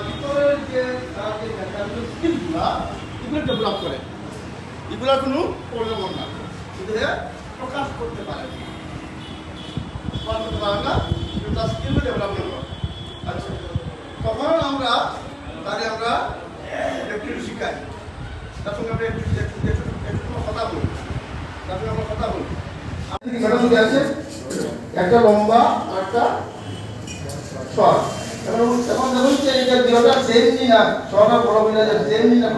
ভিতরের যে স্কিলগুলা এগুলো ডেভেলপ করে, এগুলা কোনো প্রলোভন না, এগুলো প্রকাশ করতে পারে না, তার স্কিল ডেভেলপমেন্ট করে। আচ্ছা, তখন আমরা তাহলে আমরা একটু শিখাই, তার সঙ্গে আমরা একটু কথা বলি, তার সঙ্গে আমরা কথা বলি। আপনি আছে একটা লম্বা আর একটা শর্ট। এখন দেখুন যে এটা দুটোটা সেম নি না, শর্টটা বড় হয়ে যায়, সেম নি না।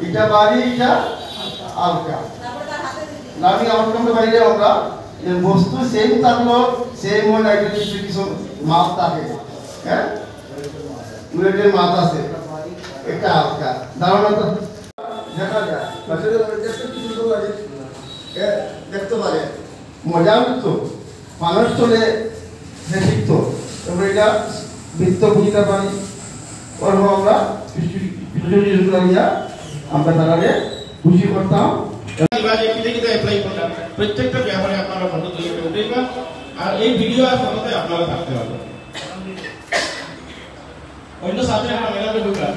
এটা বাড়ি, এটা হালকা। আমি আউটকামটা বাইরে আমরা বস্তু সেম থাকলো, সেম হয় একটা কিছু মাপ থাকে, হ্যাঁ বুলেটের মাপ আছে, এটা হালকা ধারণা তো দেখা যায়, দেখতে পারে মজা তো মানুষ চলে শিখতো। তারপরে এটা বৃত্ত বুঝতে পারি, অল্প আমরা আমরা তারারে খুশি করতাম। প্রত্যেকটা ব্যাপারে আপনারা ফটো তুলে উঠেইবা, আর এই ভিডিও আর ফটোতে আপনারা থাকতে পারবেন। অন্য সাথে একটা মেলাতে ঢুকলাম,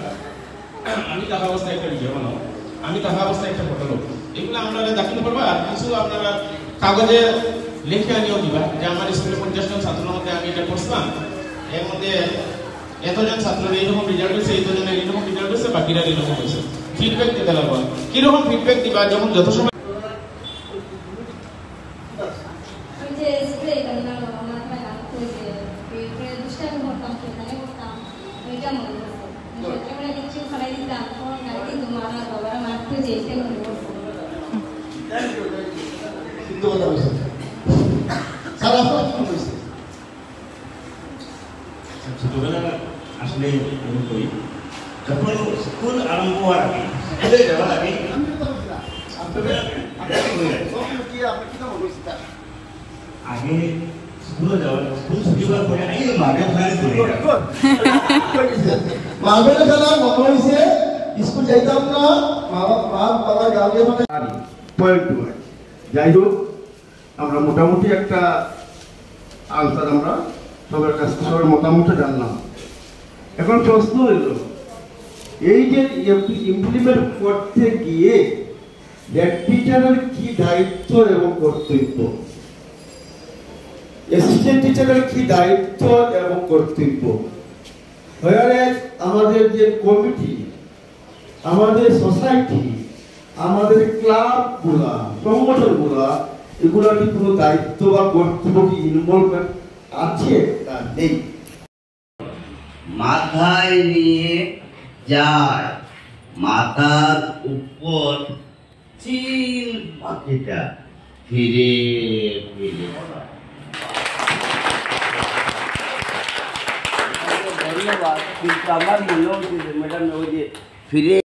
আমি তাহা অবস্থায় একটা ভিডিও বানাবো, আমি তাহা অবস্থায় একটা ফটো নেব, এগুলো আপনারা দেখাতে পারবা। আর কিছু আপনারা কাগজে লিখে আনিও দিবা যে আমার স্কুলে 50 জন ছাত্রের মধ্যে আমি এটা করছিলাম, এর মধ্যে এতজন ছাত্রের এইরকম রেজাল্ট হয়েছে, এতজনের এইরকম রেজাল্ট হয়েছে, বাকিরা এইরকম হয়েছে। ফিডব্যাক দিতে লাগবে, কিরকম ফিডব্যাক দিবা, যখন যত সময় ছোটবেলা আসলে আমি করি, যখন স্কুল আরম্ভ হওয়ার আগে, স্কুলে যাওয়ার আগে আগে স্কুলে যাওয়ার, স্কুল ছুটি হওয়ার পরে আগে মার্বেল খেলার মতো হয়েছে, স্কুল যাইতাম না, বাবা গাঁয়ে পয়েন্ট টু। যাই হোক, আমরা মোটামুটি একটা আনসার আমরা সবার কাছ থেকে সবার মতামত জানলাম। এখন প্রশ্ন হইল, এই যে ইমপ্লিমেন্ট করতে গিয়ে হেড টিচারের কি দায়িত্ব এবং কর্তব্য, অ্যাসিস্ট্যান্ট টিচারের কি দায়িত্ব এবং কর্তব্য, আমাদের যে কমিটি, আমাদের সোসাইটি, আমাদের ক্লাবগুলা, সংগঠনগুলা, এগুলোর কি কোনো দায়িত্ব বা কর্তব্য কি ইনভলভমেন্ট আছে না নেই? মাথায় নিয়ে যায়, মাথার উপর চিল পাখিটা ফিরে ফিরে। ধন্যবাদ। কিন্তু আমার মনে হচ্ছে ম্যাডাম ওই যে ফিরে